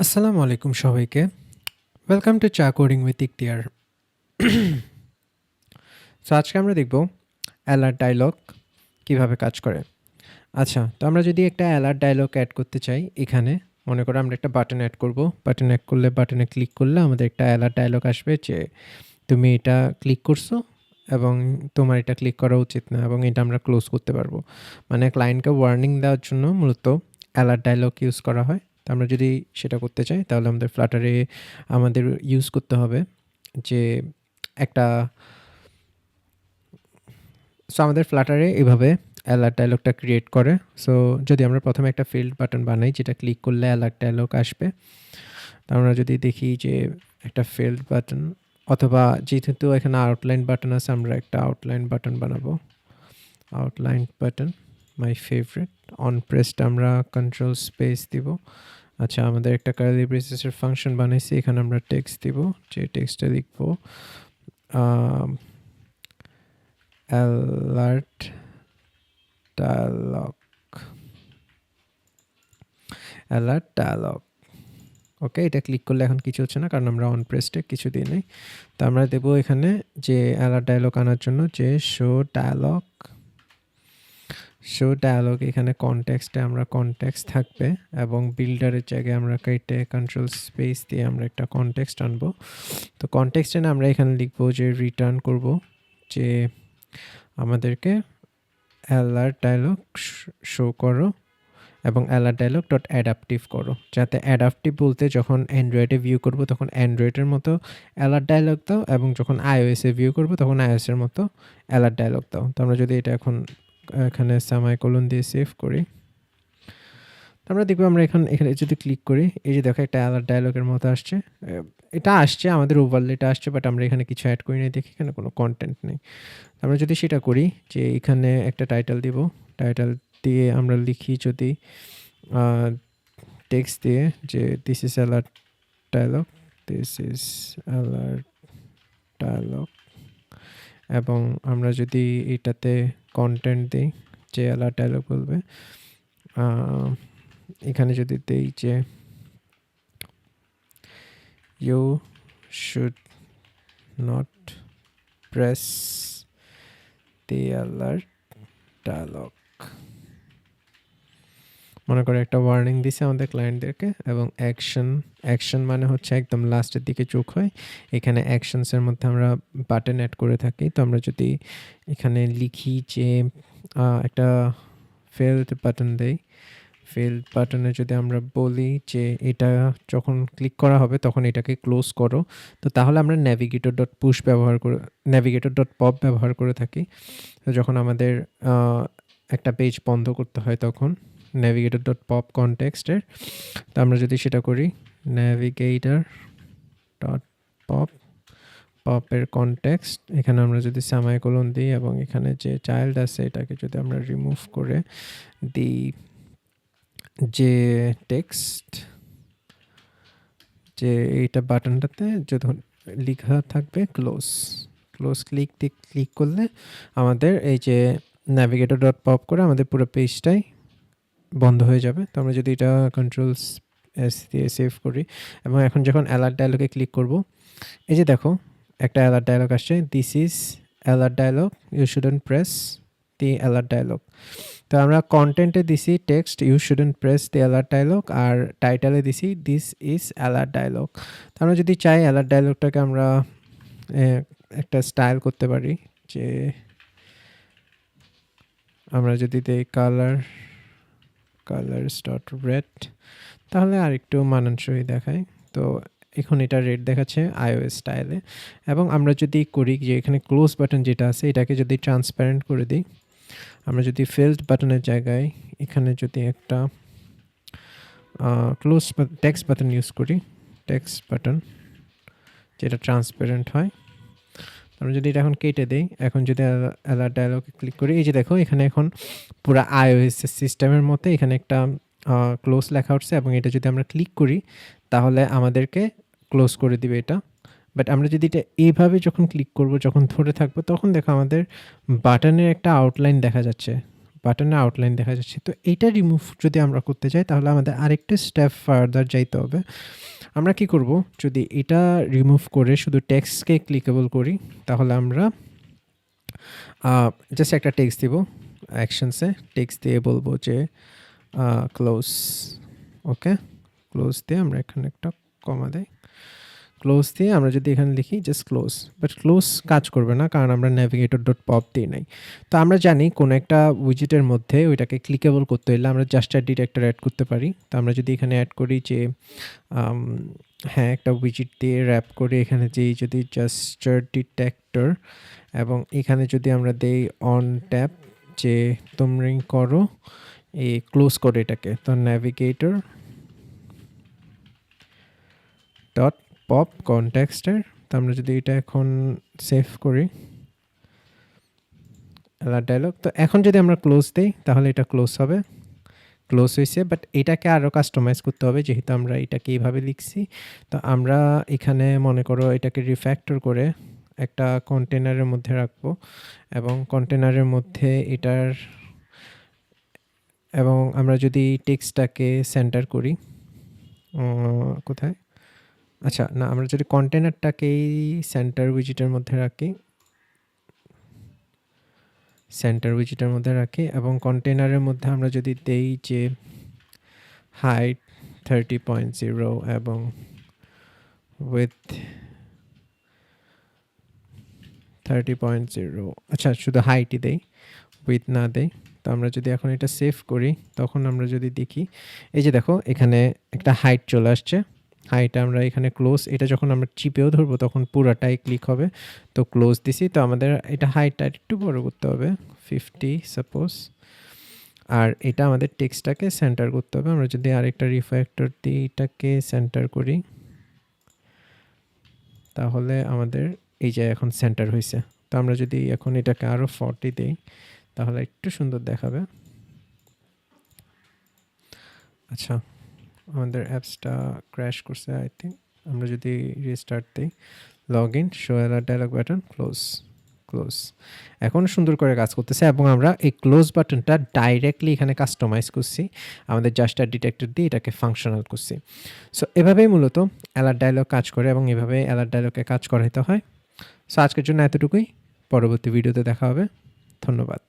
আসসালামু আলাইকুম সবাইকে। ওয়েলকাম টু চা কোডিং উইথ ইখতিয়ার। সো আজকে আমরা দেখব অ্যালার্ট ডায়লগ কিভাবে কাজ করে। আচ্ছা, তো আমরা যদি একটা অ্যালার্ট ডায়লগ অ্যাড করতে চাই এখানে, মনে করো আমরা একটা বাটন অ্যাড করব। বাটন অ্যাড করলে বাটনে ক্লিক করলে আমাদের একটা অ্যালার্ট ডায়লগ আসবে যে তুমি এটা ক্লিক করছো এবং তোমার এটা ক্লিক করা উচিত না, এবং এটা আমরা ক্লোজ করতে পারবো। মানে ক্লায়েন্টকে ওয়ার্নিং দেওয়ার জন্য মূলত অ্যালার্ট ডায়লগ ইউজ করা হয়। তো আমরা যদি সেটা করতে চাই তাহলে আমাদের ফ্লাটারে আমাদের ইউজ করতে হবে যে একটা আমাদের ফ্লাটারে এভাবে অ্যালার্ট ডায়লগটা ক্রিয়েট করে। সো যদি আমরা প্রথমে একটা ফিল্ড বাটন বানাই যেটা ক্লিক করলে অ্যালার্ট ডায়লগ আসবে, তো আমরা যদি দেখি যে একটা ফিল্ড বাটন, অথবা যেহেতু এখানে আউটলাইন বাটন আছে আমরা একটা আউটলাইন বাটন বানাবো। Outline button my favourite. On pressed আমরা কন্ট্রোল স্পেস দিব। আচ্ছা, আমাদের একটা কার্লি ব্রেসেসের ফাংশন বানাইছি, এখানে আমরা টেক্সট দিব, যে টেক্সটটা লিখবো অ্যালার্ট ডায়ালগ, অ্যালার্ট ডায়ালগ। ওকে, এটা ক্লিক করলে এখন কিছু হচ্ছে না কারণ আমরা অন প্রেসডে কিছু দিই নাই। তো আমরা দেবো এখানে যে অ্যালার্ট ডায়ালগ আনার জন্য যে শো ডায়ালগ, শো ডায়ালগ এখানে কনটেক্সটে আমরা কনটেক্সট থাকবে, এবং বিল্ডারের জায়গায় আমরা কেটে কন্ট্রোল স্পেস দিয়ে আমরা একটা কনটেক্সট আনবো। তো কনটেক্সটে না আমরা এখানে লিখবো যে রিটার্ন করব যে আমাদেরকে অ্যালার্ট ডায়ালগ শো করো এবং অ্যালার্ট ডায়ালগ ডট অ্যাডাপটিভ করো, যাতে অ্যাডাপটিভ বলতে যখন অ্যান্ড্রয়েডে ভিউ করবো তখন অ্যান্ড্রয়েডের মতো অ্যালার্ট ডায়ালগ দাও, এবং যখন iOS-এ ভিউ করবো তখন iOS-এর মতো অ্যালার্ট ডায়ালগ দাও। তো আমরা যদি এটা এখন এখানে সেমাইকোলন দিয়ে সেভ করি, আমরা দেখবো আমরা এখানে যদি ক্লিক করি, এই যে দেখো একটা অ্যালার্ট ডায়ালগের মতো আসছে। এটা আসছে আমাদের ওভারলেটা আসছে, বাট আমরা এখানে কিছু অ্যাড করি নাই, দেখি এখানে কোনো কন্টেন্ট নেই। আমরা যদি সেটা করি যে এখানে একটা টাইটেল দিব, টাইটেল দিয়ে আমরা লিখি যদি টেক্সট দিয়ে যে this is alert dialog, this is alert dialog, এবং আমরা যদি এটাতে কন্টেন্ট দিই যে অ্যালার্ট ডায়ালগ বলবে, এখানে যদি দিই যে you should not press the alert dialog, মনে করে একটা ওয়ার্নিং দিছে আমাদের ক্লায়েন্টদেরকে। এবং অ্যাকশন মানে হচ্ছে একদম লাস্টের দিকে চোখ হয়, এখানে অ্যাকশনসের মধ্যে আমরা বাটন অ্যাড করে থাকি। তো আমরা যদি এখানে লিখি যে একটা ফেল্ড বাটন দেই, ফেল্ড বাটনে যদি আমরা বলি যে এটা যখন ক্লিক করা হবে তখন এটাকে ক্লোজ করো, তো তাহলে আমরা ন্যাভিগেটর ডট পুশ ব্যবহার করে, ন্যাভিগেটর ডট পপ ব্যবহার করে থাকি। তো যখন আমাদের একটা পেজ বন্ধ করতে হয় তখন ন্যাভিগেটর ডট পপ কনটেক্সটের, তো আমরা যদি সেটা করি ন্যাভিগেটর ডট পপ, পপের কনটেক্সট, এখানে আমরা যদি সেমাইকোলন দিই এবং এখানে যে চাইল্ড আছে এটাকে যদি আমরা রিমুভ করে দিই যে টেক্সট, যে এইটা বাটনটাতে যদি লেখা থাকবে ক্লোজ, ক্লোজ ক্লিক করলে আমাদের এই যে ন্যাভিগেটর ডট পপ করে আমাদের পুরো পেজটাই বন্ধ হয়ে যাবে। তো আমরা যদি এটা কন্ট্রোল এস দিয়ে সেভ করি এবং এখন যখন অ্যালার্ট ডায়ালগে ক্লিক করব, এই যে দেখো একটা অ্যালার্ট ডায়ালগ আসছে, this is alert dialog, you shouldn't press the alert dialog. তো আমরা কন্টেন্টে দিছি text you shouldn't press the alert dialog, আর টাইটেলে দিছি দিস ইজ অ্যালার্ট ডায়ালগ। তো আমরা যদি চাই অ্যালার্ট ডায়ালগটাকে আমরা একটা স্টাইল করতে পারি, যে আমরা যদি দেই কালার্স ডট রেড, তাহলে আর একটু মানানসই দেখায়। তো এখন এটা রেড দেখাচ্ছে iOS স্টাইলে। এবং আমরা যদি করি যে এখানে ক্লোজ বাটন যেটা আছে এটাকে যদি ট্রান্সপারেন্ট করে দিই, আমরা যদি ফিল্ড বাটনের জায়গায় এখানে যদি একটা ক্লোজ টেক্সট বাটন ইউজ করি, টেক্সট বাটন যেটা ট্রান্সপারেন্ট হয়, আমরা যদি এটা এখন কেটে দিই, এখন যদি অ্যালার্ট ডায়ালগে ক্লিক করি, এই যে দেখো এখানে এখন পুরো iOS সিস্টেমের মতো এখানে একটা ক্লোজ লেখা উঠছে, এবং এটা যদি আমরা ক্লিক করি তাহলে আমাদেরকে ক্লোজ করে দিবে এটা। বাট আমরা যদি এটা এইভাবে যখন ক্লিক করব, যখন ধরে থাকবো, তখন দেখো আমাদের বাটনের একটা আউটলাইন দেখা যাচ্ছে, বাটনের আউটলাইন দেখা যাচ্ছে। তো এইটা রিমুভ যদি আমরা করতে চাই তাহলে আমাদের আরেকটা স্টেপ ফার্দার যাইতে হবে। আমরা কি করব, যদি এটা রিমুভ করে শুধু টেক্সটকে ক্লিকেবল করি তাহলে আমরা জাস্ট একটা টেক্সট দিব অ্যাকশনসে, টেক্সট দিয়ে বলবো যে ক্লোজ। ওকে, ক্লোজ দিয়ে আমরা এখানে একটা কমা দেই, ক্লোজ দিয়ে আমরা যদি এখানে লিখি জাস্ট ক্লোজ, বাট ক্লোজ কাজ করবে না কারণ আমরা ন্যাভিগেটর ডট পপ দিই নাই। তো আমরা জানি কোনো একটা উইজেটের মধ্যে ওইটাকে ক্লিকেবল করতে হলে আমরা জাস্টার ডিটেক্টর অ্যাড করতে পারি। তো আমরা যদি এখানে অ্যাড করি যে হ্যাঁ একটা উইজেট দিয়ে র্যাপ করে এখানে যেই যদি জাস্টার ডিটেক্টর এবং এখানে যদি আমরা দেই অন ট্যাপ যে তোমরা করো এই ক্লোজ করে এটাকে, তো ন্যাভিগেটর ডট পপ কনটেক্সটের। তো আমরা যদি এটা এখন সেভ করি অ্যালার্ট ডায়লগ, তো এখন যদি আমরা ক্লোজ দিই তাহলে এটা ক্লোজ হবে, ক্লোজ হয়েছে। বাট এটাকে আরও কাস্টমাইজ করতে হবে যেহেতু আমরা এটাকে এইভাবে লিখছি। তো আমরা এখানে মনে করো এটাকে রিফ্যাক্টর করে একটা কন্টেনারের মধ্যে রাখবো এবং কন্টেনারের মধ্যে এটার এবং আমরা যদি টেক্সটটাকে সেন্টার করি কোথায়, আচ্ছা না, আমরা যদি কন্টেনারটাকেই সেন্টার উইজেটের মধ্যে রাখি, সেন্টার উইজেটের মধ্যে রাখি এবং কন্টেনারের মধ্যে আমরা যদি দেই যে হাইট 30.0 এবং উইথ 30.0, আচ্ছা শুধু হাইটই দেই, উইথ না দেই। তো আমরা যদি এখন এটা সেভ করি তখন আমরা যদি দেখি এই যে দেখো এখানে একটা হাইট চলে আসছে। হাইট আমরা এখানে ক্লোজ, এটা যখন আমরা চিপেও ধরবো তখন পুরাটাই ক্লিক হবে। তো ক্লোজ দিছি, তো আমাদের এটা হাইটটা একটু বড় করতে হবে 50 সাপোজ, আর এটা আমাদের টেক্সটটাকে সেন্টার করতে হবে। আমরা যদি আরেকটা রিফ্যাক্টর দিয়ে এটাকে সেন্টার করি তাহলে আমাদের এই যে এখন সেন্টার হয়েছে। তো আমরা যদি এখন এটাকে আরও 40 দিই তাহলে একটু সুন্দর দেখাবে। আচ্ছা আমাদের অ্যাপসটা ক্র্যাশ করছে আই থিঙ্ক। আমরা যদি রিস্টার্ট দিই, log in, show alert dialog button, close, close, এখন সুন্দর করে কাজ করতেছে এবং আমরা এই ক্লোজ বাটনটা ডাইরেক্টলি এখানে কাস্টমাইজ করছি আমাদের জাস্টার ডিটেক্টর দিয়ে এটাকে ফাংশনাল করছি। সো এভাবেই মূলত অ্যালার্ট ডায়লগ কাজ করে এবং এভাবে অ্যালার্ট ডায়লগকে কাজ করাইতে হয়। সো আজকের জন্য এতটুকুই, পরবর্তী ভিডিওতে দেখা হবে, ধন্যবাদ।